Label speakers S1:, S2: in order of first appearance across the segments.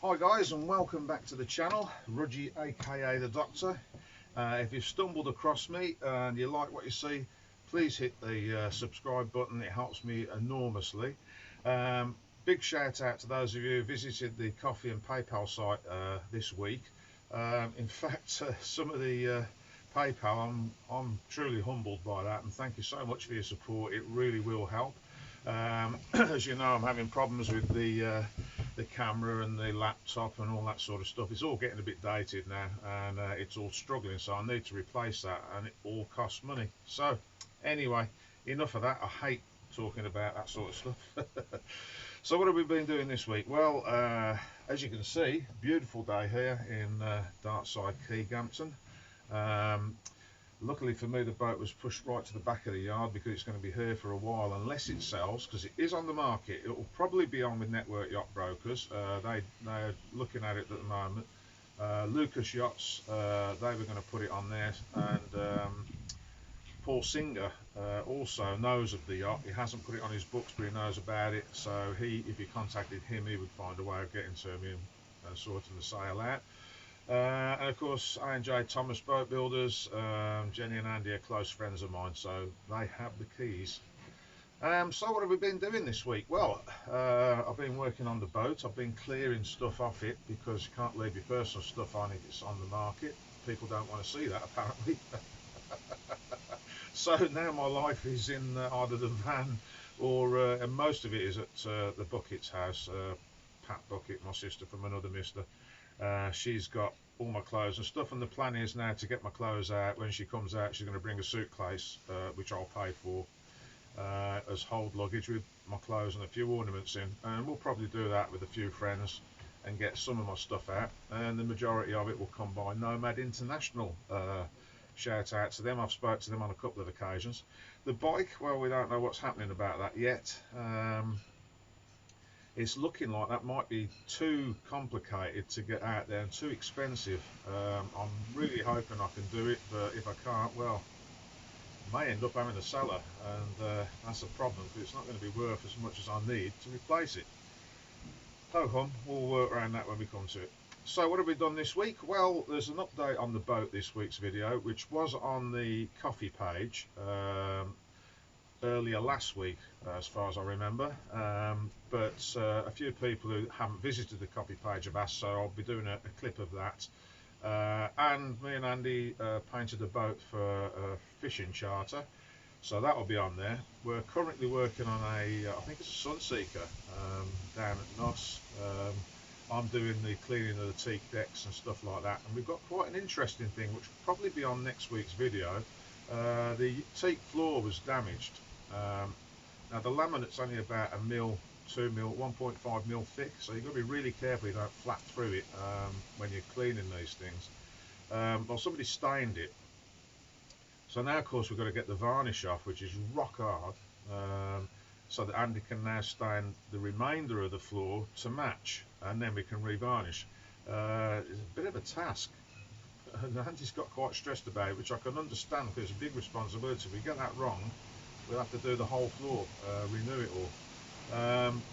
S1: Hi guys, and welcome back to the channel. Rudgy aka the Doctor. If you've stumbled across me and you like what you see, please hit the subscribe button. It helps me enormously. Big shout out to those of you who visited the Ko-fi and PayPal site this week. In fact, some of the PayPal, I'm truly humbled by that, and thank you so much for your support. It really will help. As you know, I'm having problems with the camera and the laptop and all that sort of stuff. It's all getting a bit dated now, and it's all struggling, so I need to replace that, and it all costs money. So anyway, enough of that. I hate talking about that sort of stuff. So what have we been doing this week? Well, as you can see, beautiful day here in Dartside Keighampton. Luckily for me, the boat was pushed right to the back of the yard because it's going to be here for a while unless it sells, because it is on the market. It will probably be on with Network Yacht Brokers. They're looking at it at the moment. Lucas Yachts, they were going to put it on there, and Paul Singer also knows of the yacht. He hasn't put it on his books, but he knows about it. So if you contacted him, he would find a way of getting to me and sorting the sale out. And of course, A&J Thomas Boat Builders, Jenny and Andy are close friends of mine, so they have the keys. So what have we been doing this week? Well, I've been working on the boat. I've been clearing stuff off it because you can't leave your personal stuff on if it's on the market. People don't want to see that, apparently. So now my life is in either the van or, and most of it is at the Bucket's house. Pat Bucket, my sister from another mister. She's got all my clothes and stuff, and the plan is now to get my clothes out. When she comes out, she's going to bring a suitcase, which I'll pay for, as hold luggage with my clothes and a few ornaments in, and we'll probably do that with a few friends and get some of my stuff out, and the majority of it will come by Nomad International. Shout out to them. I've spoke to them on a couple of occasions. The bike, well, we don't know what's happening about that yet. It's looking like that might be too complicated to get out there and too expensive. I'm really hoping I can do it, but if I can't, well, I may end up having to sell her, and that's a problem because it's not going to be worth as much as I need to replace it. Ho hum, we'll work around that when we come to it. So what have we done this week? Well, there's an update on the boat this week's video, which was on the Ko-fi page earlier last week, as far as I remember, but a few people who haven't visited the Ko-fi page have asked, so I'll be doing a clip of that. And me and Andy painted a boat for a fishing charter, so that will be on there. We're currently working on I think it's a Sunseeker down at Noss. I'm doing the cleaning of the teak decks and stuff like that, and we've got quite an interesting thing which will probably be on next week's video. The teak floor was damaged. Now the laminate's only about a mil, 2 mil, 1.5 mil thick, so you've got to be really careful you don't flat through it when you're cleaning these things. Well, somebody stained it, so now of course we've got to get the varnish off, which is rock hard, so that Andy can now stain the remainder of the floor to match, and then we can revarnish. It's a bit of a task, and Andy's got quite stressed about it, which I can understand because it's a big responsibility. If we get that wrong, we'll have to do the whole floor, renew it all.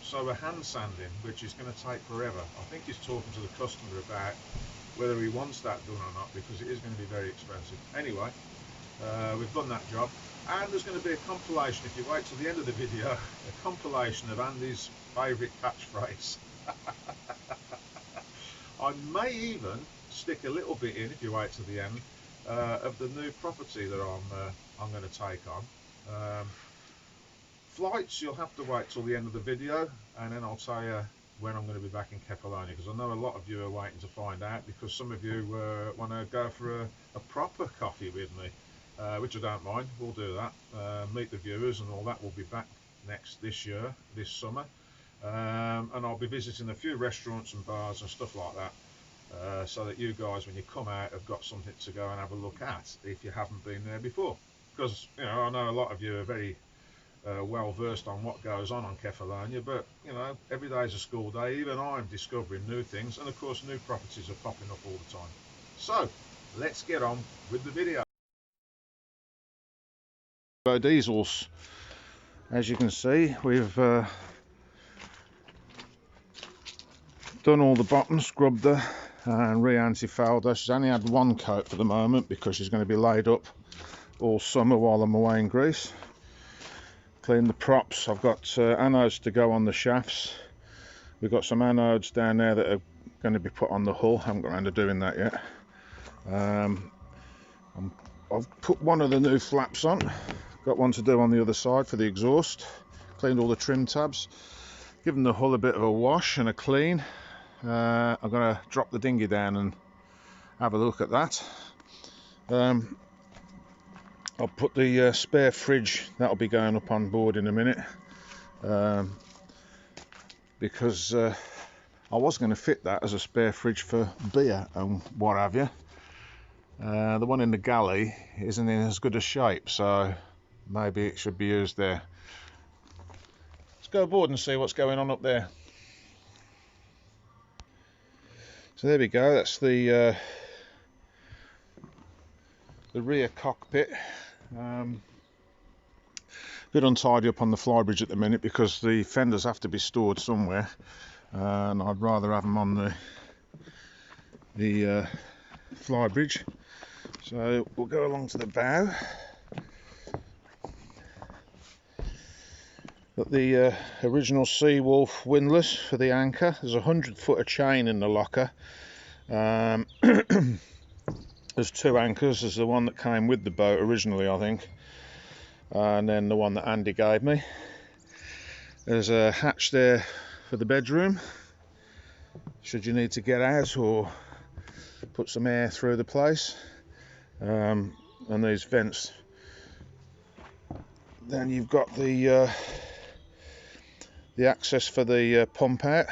S1: So we're hand sanding, which is going to take forever. I think he's talking to the customer about whether he wants that done or not, because it is going to be very expensive. Anyway, we've done that job, and there's going to be a compilation, if you wait till the end of the video, a compilation of Andy's favourite catchphrase. I may even stick a little bit in, if you wait till the end, of the new property that I'm going to take on. Flights, you'll have to wait till the end of the video, and then I'll tell you when I'm going to be back in Kefalonia, because I know a lot of you are waiting to find out, because some of you want to go for a proper coffee with me, which I don't mind. We'll do that, meet the viewers and all that. We'll be back this year, this summer, and I'll be visiting a few restaurants and bars and stuff like that, so that you guys, when you come out, have got something to go and have a look at if you haven't been there before. Because, you know, I know a lot of you are very well versed on what goes on Kefalonia, but, you know, every day is a school day. Even I'm discovering new things, and of course new properties are popping up all the time. So let's get on with the video. Diesels, as you can see, we've done all the bottoms, scrubbed her and re-anti-fouled her. She's only had one coat for the moment because she's going to be laid up all summer while I'm away in Greece. Clean the props. I've got anodes to go on the shafts. We've got some anodes down there that are going to be put on the hull. Haven't got around to doing that yet. I've put one of the new flaps on. Got one to do on the other side for the exhaust. Cleaned all the trim tabs. Given the hull a bit of a wash and a clean. I'm going to drop the dinghy down and have a look at that. I'll put the spare fridge, that'll be going up on board in a minute, because I was going to fit that as a spare fridge for beer and what have you. The one in the galley isn't in as good a shape, so maybe it should be used there. Let's go aboard and see what's going on up there. So there we go, that's the rear cockpit. Bit untidy up on the flybridge at the minute because the fenders have to be stored somewhere, and I'd rather have them on the flybridge. So we'll go along to the bow. Got the original Seawolf windlass for the anchor. There's 100-footer chain in the locker. There's two anchors. There's the one that came with the boat originally, I think, and then the one that Andy gave me. There's a hatch there for the bedroom, should you need to get out or put some air through the place, and these vents. Then you've got the access for the pump out,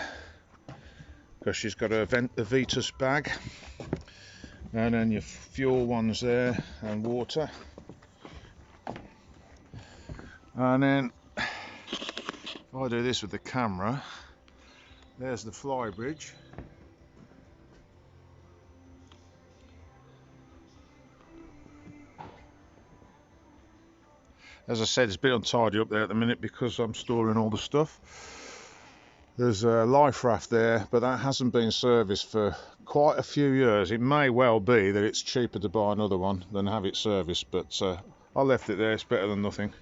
S1: because she's got a Vetus bag. And then your fuel ones there, and water. And then if I do this with the camera, there's the flybridge. As I said, it's a bit untidy up there at the minute because I'm storing all the stuff. There's a life raft there, but that hasn't been serviced for quite a few years. It may well be that it's cheaper to buy another one than have it serviced, but I left it there. It's better than nothing.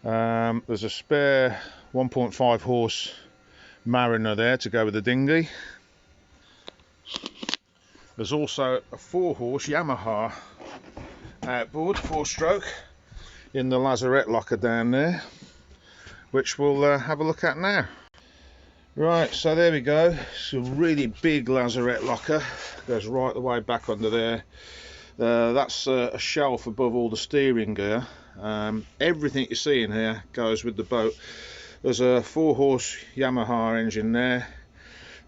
S1: There's a spare 1.5 horse Mariner there to go with the dinghy. There's also a 4-horse Yamaha outboard, 4-stroke, in the lazarette locker down there, which we'll have a look at now. Right, so there we go. It's a really big lazarette locker, goes right the way back under there. That's a shelf above all the steering gear. Everything you see in here goes with the boat. There's a 4-horse Yamaha engine there.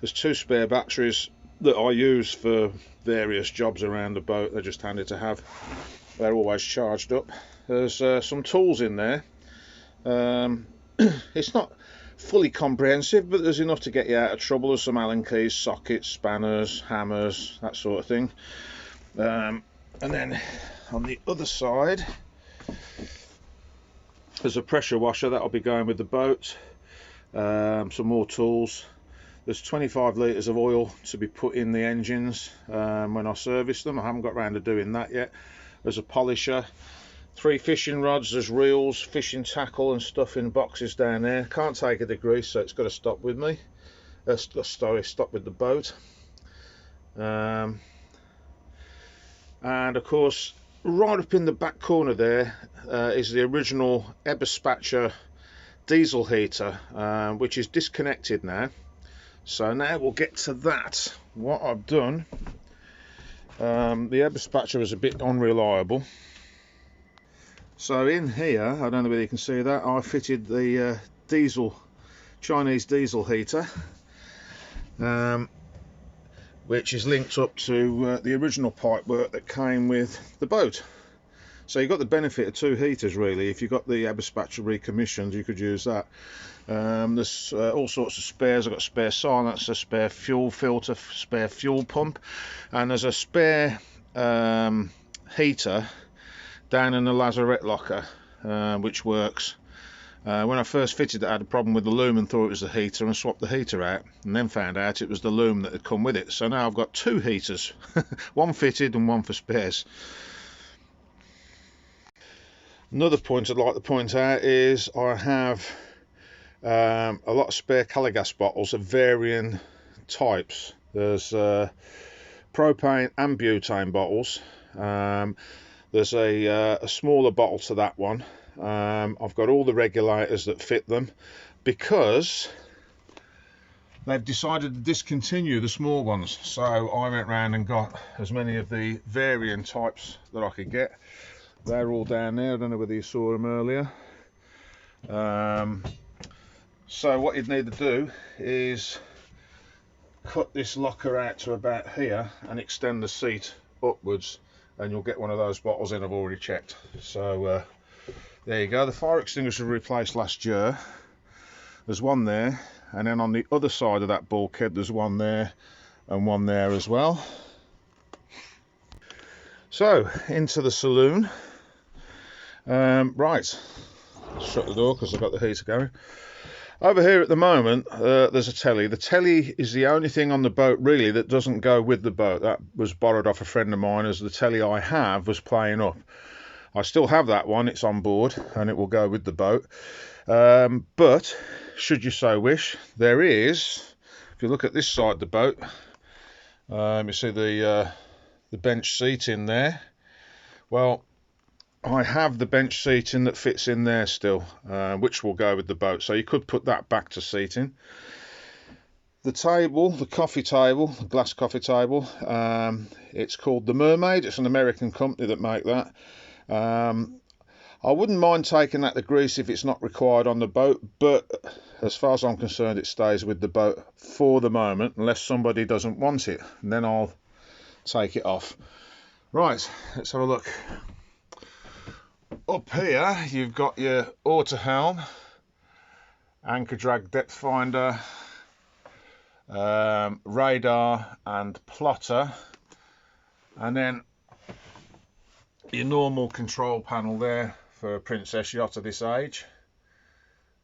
S1: There's 2 spare batteries that I use for various jobs around the boat. They're just handy to have. They're always charged up. There's some tools in there. It's not fully comprehensive, but there's enough to get you out of trouble. There's some Allen keys, sockets, spanners, hammers, that sort of thing. And then on the other side, there's a pressure washer that'll be going with the boat. Some more tools. There's 25 litres of oil to be put in the engines when I service them. I haven't got around to doing that yet. There's a polisher. 3 fishing rods, there's reels, fishing tackle and stuff in boxes down there. Can't take it to Greece, so it's got to stop with me. Stop with the boat. And of course, right up in the back corner there is the original Eberspacher diesel heater, which is disconnected now. So now we'll get to that. What I've done, the Eberspacher was a bit unreliable. So in here, I don't know whether you can see that, I fitted the Chinese diesel heater, which is linked up to the original pipework that came with the boat. So you've got the benefit of 2 heaters really. If you've got the Eberspacher recommissioned, you could use that. There's all sorts of spares. I've got spare silencer, spare fuel filter, spare fuel pump, and there's a spare heater down in the lazarette locker, which works. When I first fitted it, I had a problem with the loom and thought it was the heater and swapped the heater out, and then found out it was the loom that had come with it. So now I've got 2 heaters, one fitted and one for spares. Another point I'd like to point out is I have a lot of spare Caligas bottles of varying types. There's propane and butane bottles. There's a smaller bottle to that one. I've got all the regulators that fit them because they've decided to discontinue the small ones. So I went round and got as many of the varying types that I could get. They're all down there. I don't know whether you saw them earlier. So what you'd need to do is cut this locker out to about here and extend the seat upwards, and you'll get one of those bottles in. I've already checked. So there you go. The fire extinguisher replaced last year. There's one there, and then on the other side of that bulkhead there's one there and one there as well. So into the saloon. Right, shut the door because I've got the heater going. Over here at the moment there's a telly. The telly is the only thing on the boat really that doesn't go with the boat. That was borrowed off a friend of mine, as the telly I have was playing up. I still have that one, it's on board and it will go with the boat. But should you so wish, there is, if you look at this side of the boat, you see the bench seat in there. Well, I have the bench seating that fits in there still, which will go with the boat, so you could put that back to seating. The table, the coffee table, the glass coffee table, it's called the Mermaid. It's an American company that make that. I wouldn't mind taking that to Greece if it's not required on the boat, but as far as I'm concerned it stays with the boat for the moment, unless somebody doesn't want it, and then I'll take it off. Right, let's have a look. Up here you've got your auto helm, anchor drag depth finder, radar and plotter, and then your normal control panel there for a Princess yacht of this age,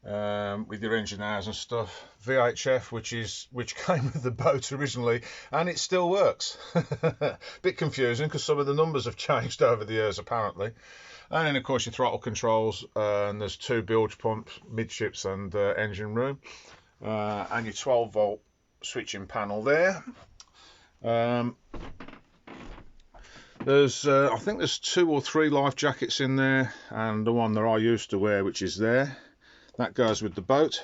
S1: with your engine hours and stuff. VHF, which came with the boat originally, and it still works. Bit confusing because some of the numbers have changed over the years apparently. And then of course your throttle controls, and there's 2 bilge pumps, midships and engine room, and your 12 volt switching panel there. There's I think there's 2 or 3 life jackets in there, and the one that I used to wear, which is there, that goes with the boat.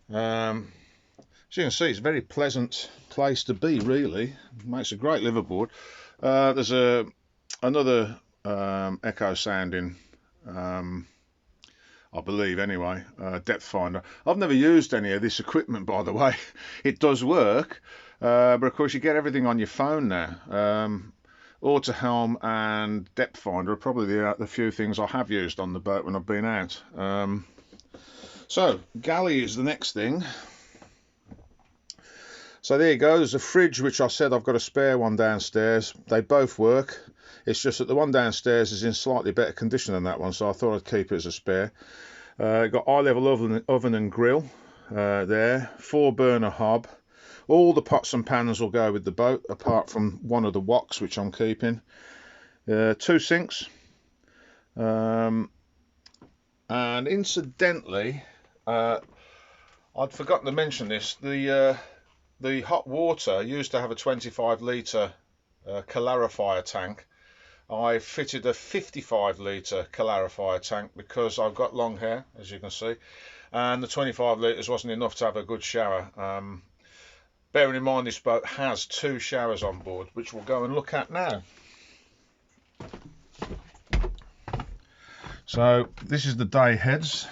S1: So you can see it's a very pleasant place to be really. It makes a great liveaboard. There's another echo sounding, I believe anyway, depth finder. I've never used any of this equipment, by the way. It does work, but of course you get everything on your phone now. Auto helm and depth finder are probably the few things I have used on the boat when I've been out. So galley is the next thing. So there you go. There's a fridge, which I said I've got a spare one downstairs. They both work. It's just that the one downstairs is in slightly better condition than that one, so I thought I'd keep it as a spare. Got eye level oven and grill there, 4 burner hob. All the pots and pans will go with the boat, apart from one of the woks, which I'm keeping. 2 sinks. And incidentally, I'd forgotten to mention this. The hot water used to have a 25 litre calorifier tank. I fitted a 55 litre calorifier tank because I've got long hair, as you can see, and the 25 litres wasn't enough to have a good shower. Bearing in mind this boat has 2 showers on board, which we'll go and look at now. So this is the day heads.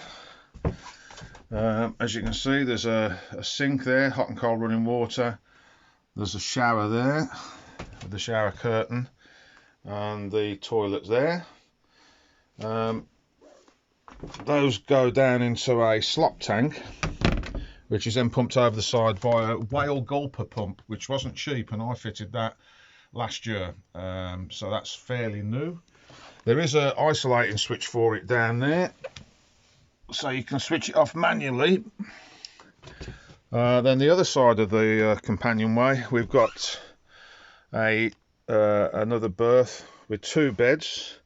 S1: As you can see, there's a sink there, hot and cold running water. There's a shower there with the shower curtain, and the toilets there. Those go down into a slop tank, which is then pumped over the side by a whale gulper pump, which wasn't cheap, and I fitted that last year, so that's fairly new. There is an isolating switch for it down there, so you can switch it off manually. Then the other side of the companionway, we've got another berth with 2 beds.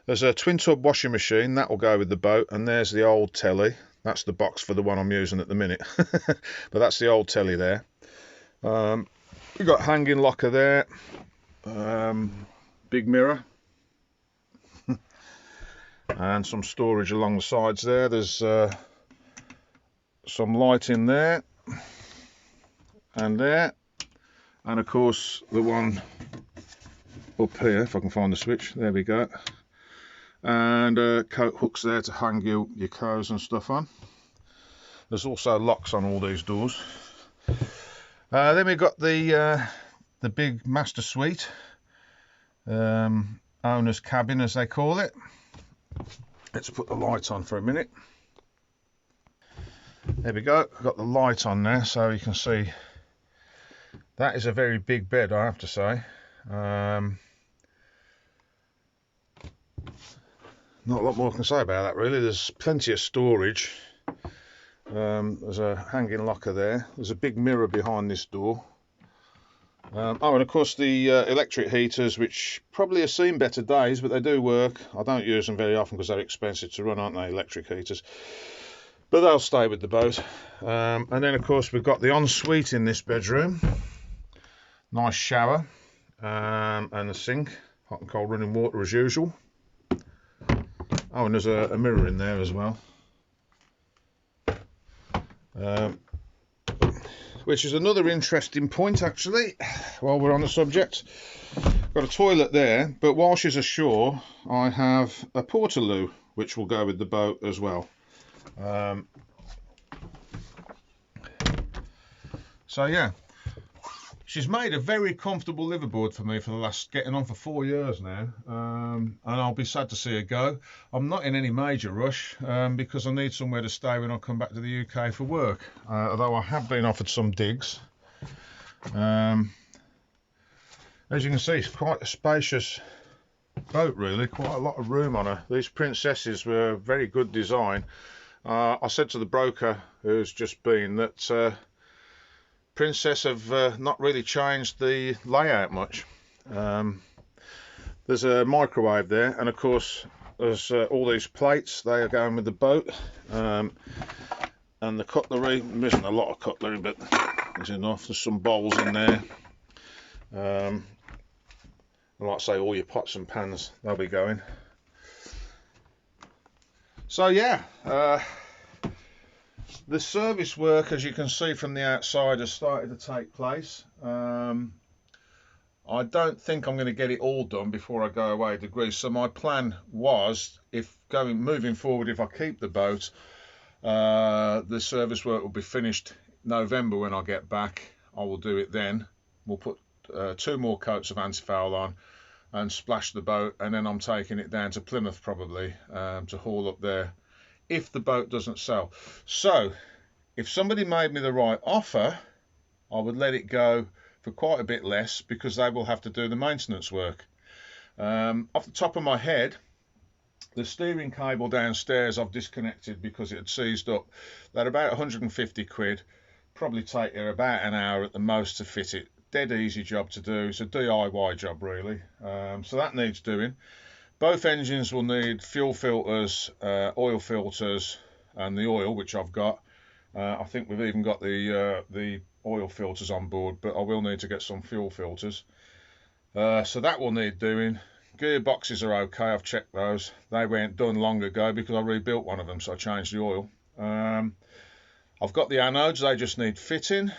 S1: There's a twin tub washing machine that will go with the boat, and there's the old telly. That's the box for the one I'm using at the minute, but that's the old telly there. We've got hanging locker there, big mirror, and some storage along the sides there. There's some light in there and there, and of course the one up here, if I can find the switch, there we go, and coat hooks there to hang your coats and stuff on. There's also locks on all these doors. Then we've got the big master suite, owner's cabin as they call it. Let's put the light on for a minute. There we go, got the light on there so you can see. That is a very big bed, I have to say. Not a lot more I can say about that really. There's plenty of storage. There's a hanging locker there. There's a big mirror behind this door. Oh, and of course the electric heaters, which probably have seen better days, but they do work. I don't use them very often because they're expensive to run, aren't they, electric heaters? But they'll stay with the boat. And then of course we've got the ensuite in this bedroom. Nice shower, and a sink, hot and cold running water as usual. Oh, and there's a mirror in there as well. Which is another interesting point actually, while we're on the subject. Got a toilet there, but while she's ashore I have a portaloo which will go with the boat as well. So yeah, she's made a very comfortable liverboard for me for the last, getting on for 4 years now, and I'll be sad to see her go. I'm not in any major rush because I need somewhere to stay when I come back to the UK for work, although I have been offered some digs. As you can see, it's quite a spacious boat really, quite a lot of room on her. These Princesses were very good design. I said to the broker who's just been that Princess have not really changed the layout much. There's a microwave there, and of course there's all these plates, they are going with the boat, and the cutlery. There isn't a lot of cutlery, but there's enough. There's some bowls in there. Like I say, all your pots and pans, they'll be going. So yeah, the service work, as you can see from the outside, has started to take place. I don't think I'm going to get it all done before I go away to Greece. So my plan was, moving forward, if I keep the boat, the service work will be finished November when I get back. I will do it then. We'll put 2 more coats of anti-foul on and splash the boat, and then I'm taking it down to Plymouth probably to haul up there if the boat doesn't sell. So if somebody made me the right offer, I would let it go for quite a bit less because they will have to do the maintenance work. Off the top of my head, the steering cable downstairs I've disconnected because it had seized up. They're about 150 quid. Probably take you about an hour at the most to fit it. Dead easy job to do. It's a DIY job really. So that needs doing. Both engines will need fuel filters, oil filters, and the oil, which I've got. I think we've even got the oil filters on board, but I will need to get some fuel filters. So that will need doing. Gearboxes are okay, I've checked those. They weren't done long ago because I rebuilt one of them, so I changed the oil. I've got the anodes, they just need fitting.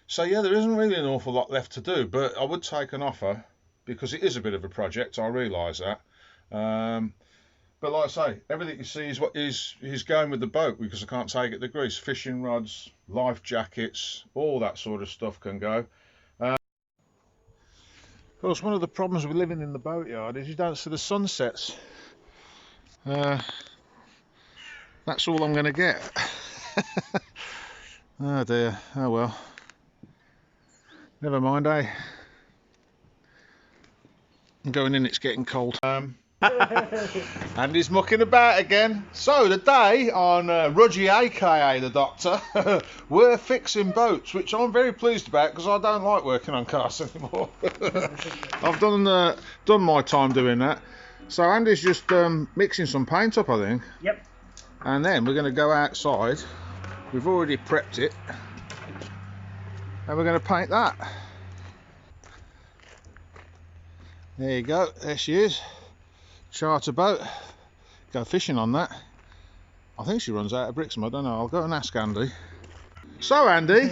S1: So yeah, there isn't really an awful lot left to do, but I would take an offer because it is a bit of a project, I realise that. But like I say, everything you see is what is going with the boat because I can't take it to Greece. Fishing rods, life jackets, all that sort of stuff can go. Of course, one of the problems with living in the boatyard is you don't see the sunsets. That's all I'm going to get. Oh dear, oh well. Never mind, eh? I'm going in, it's getting cold. And he's mucking about again. So today on Rudgy aka the Doctor, we're fixing boats, which I'm very pleased about because I don't like working on cars anymore. I've done my time doing that. So Andy's just mixing some paint up, I think.
S2: Yep.
S1: And then we're going to go outside. We've already prepped it. And we're going to paint that. There you go, there she is. Charter boat. Go fishing on that. I think she runs out of Brixham, I don't know. I'll go and ask Andy. So Andy,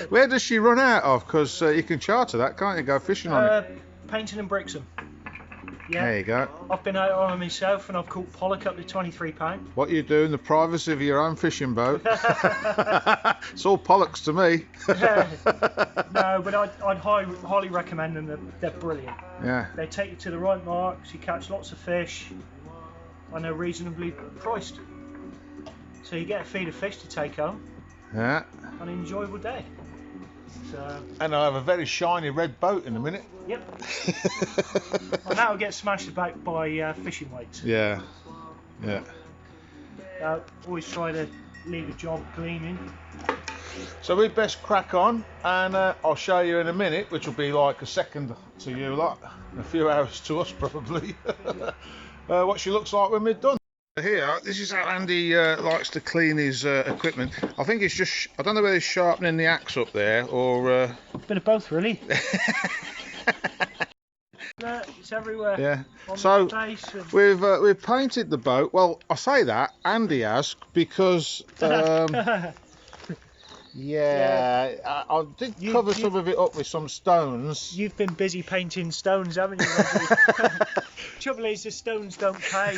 S1: where does she run out of? Because you can charter that, can't you? Go fishing on it.
S2: Painting in Brixham. Yeah.
S1: There you go.
S2: I've been out on it myself and I've caught pollock up to £23.
S1: What you do in the privacy of your own fishing boat. It's all pollocks to me.
S2: No, but I'd highly recommend them. They're brilliant.
S1: Yeah.
S2: They take you to the right marks, you catch lots of fish, and they're reasonably priced. So you get a feed of fish to take home.
S1: Yeah.
S2: And an enjoyable day. So.
S1: And I have a very shiny red boat in a minute.
S2: Yep. And that'll get smashed about by fishing weights.
S1: Yeah. Yeah.
S2: Always try to leave a job gleaming.
S1: So we best crack on, and I'll show you in a minute, which will be like a second to you lot, a few hours to us probably, what she looks like when we're done. Here, this is how Andy likes to clean his equipment. I think it's just, I don't know whether he's sharpening the axe up there or...
S2: Bit of both, really. It's everywhere.
S1: Yeah.
S2: On
S1: So
S2: the face and...
S1: we've painted the boat. Well, I say that Andy has because yeah, I did cover some of it up with some stones.
S2: You've been busy painting stones, haven't you? Trouble is, the stones don't pay.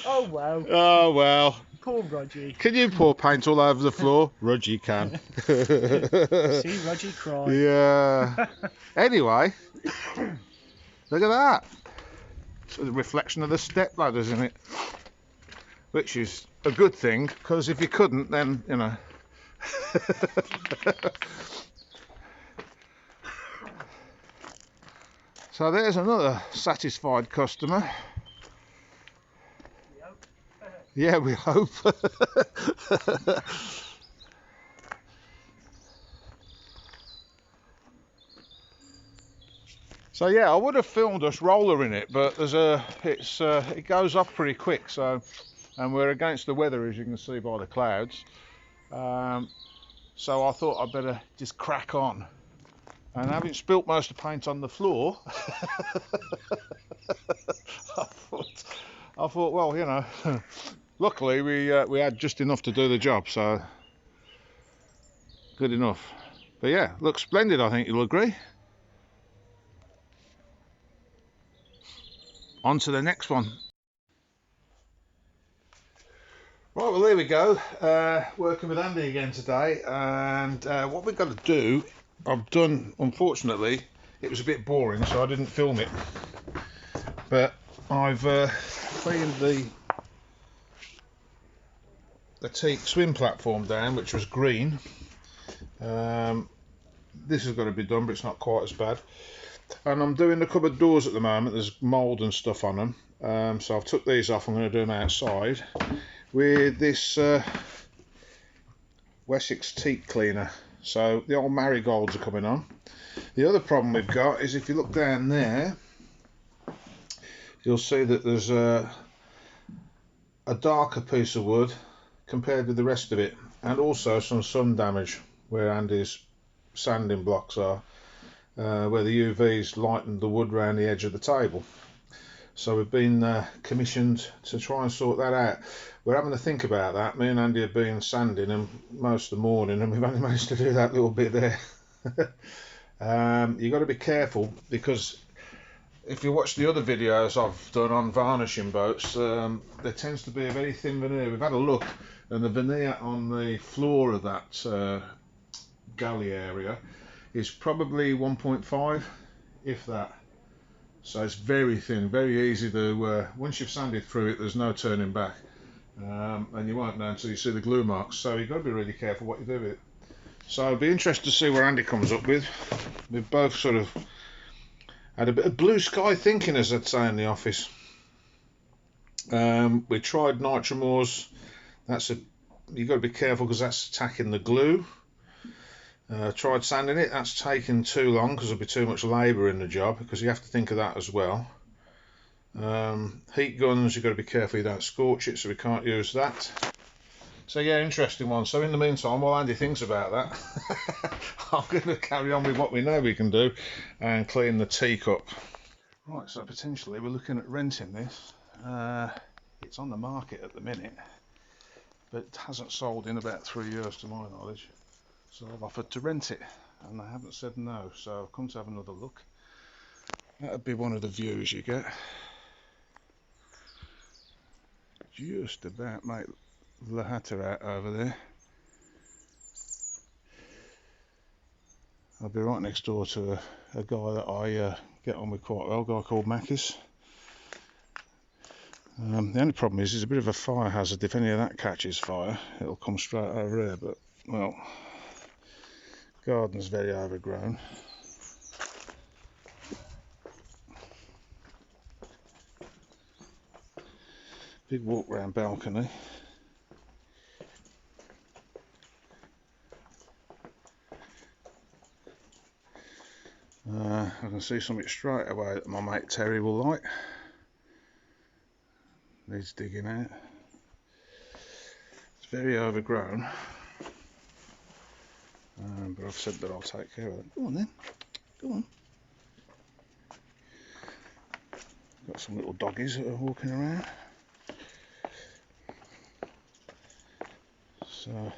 S2: Oh well.
S1: Oh well.
S2: Poor Roger.
S1: Can you pour paint all over the floor? Roger can.
S2: See, Roger cry.
S1: Yeah. Anyway, look at that. It's a reflection of the step ladders in it, which is a good thing because if you couldn't, then you know. So there's another satisfied customer. Yeah, we hope. So yeah, I would have filmed us rollering it, but there's it goes off pretty quick. So, and we're against the weather, as you can see by the clouds. So I thought I'd better just crack on. And having spilt most of the paint on the floor, I thought, well, you know. Luckily, we had just enough to do the job, so good enough. But yeah, looks splendid, I think you'll agree. On to the next one. Right, well there we go. Working with Andy again today, and what we've got to do, I've done, unfortunately, it was a bit boring, so I didn't film it. But I've cleaned the teak swim platform down, which was green. This has got to be done, but it's not quite as bad. And I'm doing the cupboard doors at the moment. There's mould and stuff on them, so I've took these off. I'm going to do them outside with this Wessex teak cleaner. So the old marigolds are coming on. The other problem we've got is if you look down there, you'll see that there's a darker piece of wood compared with the rest of it, and also some sun damage where Andy's sanding blocks are, where the UV's lightened the wood around the edge of the table. So we've been commissioned to try and sort that out. We're having to think about that. Me and Andy have been sanding them most of the morning, and we've only managed to do that little bit there. You've got to be careful, because if you watch the other videos I've done on varnishing boats, there tends to be a very thin veneer. We've had a look, and the veneer on the floor of that galley area is probably 1.5, if that. So it's very thin, very easy to, once you've sanded through it, there's no turning back. And you won't know until you see the glue marks. So you've got to be really careful what you do with it. So it'll be interesting to see where Andy comes up with. We've both sort of had a bit of blue sky thinking, as I'd say in the office. We tried Nitromors. You've got to be careful because that's attacking the glue. Tried sanding it. That's taken too long because there'll be too much labour in the job, because you have to think of that as well. Heat guns, you've got to be careful you don't scorch it, so we can't use that. So yeah, interesting one. So in the meantime, while Andy thinks about that, I'm going to carry on with what we know we can do and clean the teacup. Right, so potentially we're looking at renting this. It's on the market at the minute, but it hasn't sold in about 3 years to my knowledge. So I've offered to rent it, and they haven't said no, so I've come to have another look. That'd be one of the views you get. Just about make La Hatta out over there. I'll be right next door to a guy that I get on with quite well, a guy called Makis. The only problem is there's a bit of a fire hazard. If any of that catches fire, it'll come straight over here, but, well, garden's very overgrown. Big walk round balcony. I can see something straight away that my mate Terry will like. Needs digging out. It's very overgrown, but I've said that I'll take care of it. Go on then, go on. Got some little doggies that are walking around. So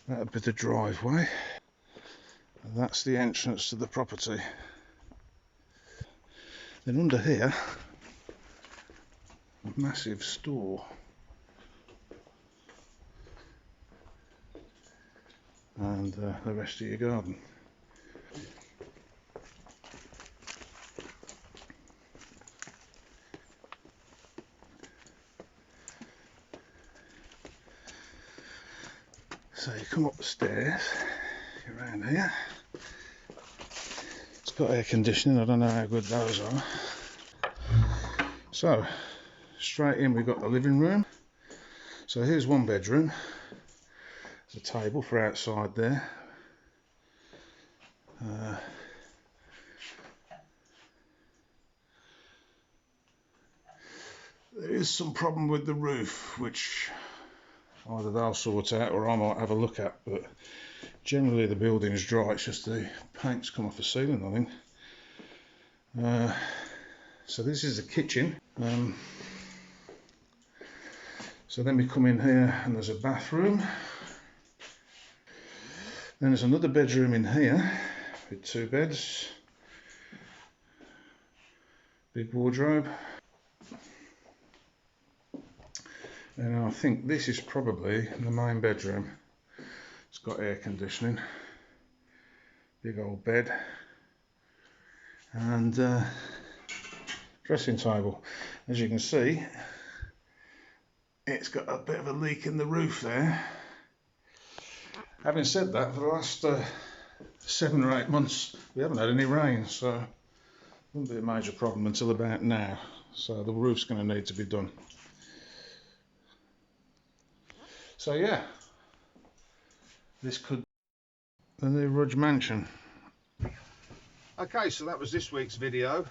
S1: that'd be the driveway, and that's the entrance to the property. Then under here, a massive store. And the rest of your garden. So you come up the stairs, you're around here. It's got air conditioning, I don't know how good those are. So, straight in we've got the living room. So here's one bedroom. There's a table for outside there. There is some problem with the roof, which either they'll sort out or I might have a look at, but generally the building's dry, it's just the paint's come off the ceiling, I think. So this is the kitchen. So then we come in here and there's a bathroom. Then there's another bedroom in here with 2 beds. Big wardrobe. And I think this is probably the main bedroom. It's got air conditioning. Big old bed. And dressing table. As you can see, it's got a bit of a leak in the roof there. Having said that, for the last 7 or 8 months we haven't had any rain, so it wouldn't be a major problem until about now. So the roof's going to need to be done. So yeah, this could be the new Rudge Mansion. Okay, so that was this week's video.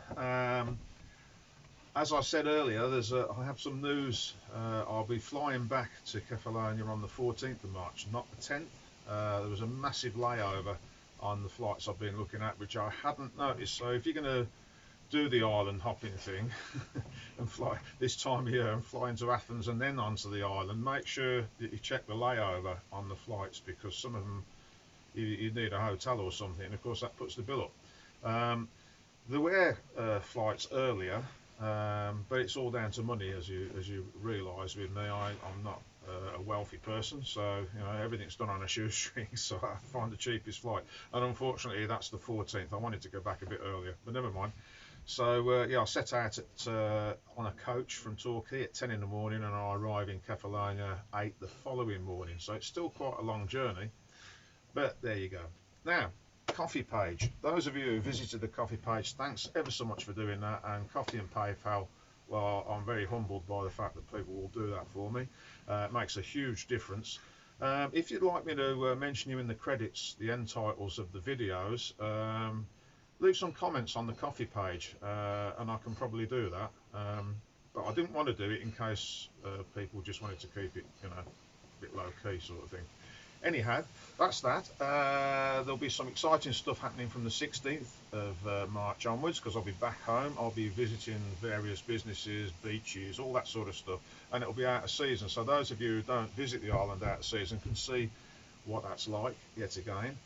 S1: As I said earlier, I have some news. I'll be flying back to Kefalonia on the 14th of March, not the 10th. There was a massive layover on the flights I've been looking at, which I hadn't noticed. So if you're going to do the island hopping thing and fly this time of year and fly into Athens and then onto the island, make sure that you check the layover on the flights, because some of them you need a hotel or something, and of course that puts the bill up. There were flights earlier, but it's all down to money, as you realise with me. I'm not a wealthy person, so everything's done on a shoestring, so I find the cheapest flight, and unfortunately that's the 14th. I wanted to go back a bit earlier, but never mind. So yeah, I set out on a coach from Torquay at 10 in the morning, and I arrive in Kefalonia 8 the following morning. So it's still quite a long journey. But there you go. Now, coffee page. Those of you who visited the coffee page, thanks ever so much for doing that. And Coffee and PayPal, well, I'm very humbled by the fact that people will do that for me. It makes a huge difference. If you'd like me to mention you in the credits, the end titles of the videos, leave some comments on the coffee page, and I can probably do that. But I didn't want to do it in case people just wanted to keep it, you know, a bit low key sort of thing. Anyhow, that's that. There'll be some exciting stuff happening from the 16th of March onwards, because I'll be back home. I'll be visiting various businesses, beaches, all that sort of stuff, and it'll be out of season. So those of you who don't visit the island out of season can see what that's like yet again.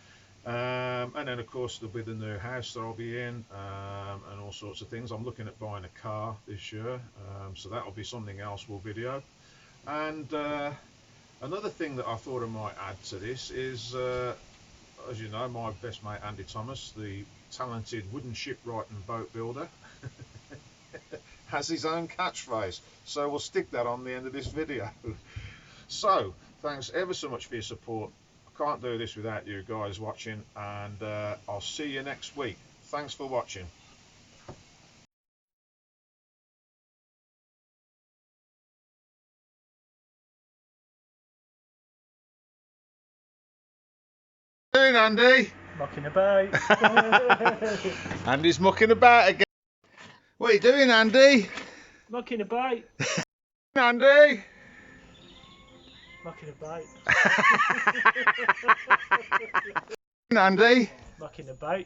S1: And then of course there'll be the new house that I'll be in, and all sorts of things. I'm looking at buying a car this year, so that'll be something else we'll video. And another thing that I thought I might add to this is, as you know, my best mate Andy Thomas, the talented wooden shipwright and boat builder, has his own catchphrase. So we'll stick that on the end of this video. So, thanks ever so much for your support. I can't do this without you guys watching, and I'll see you next week. Thanks for watching. Doing, Andy?
S2: Mucking about.
S1: Andy's mucking about again. What are you doing, Andy?
S2: Mucking about.
S1: Andy?
S2: Mucking about.
S1: Andy?
S2: Mucking about.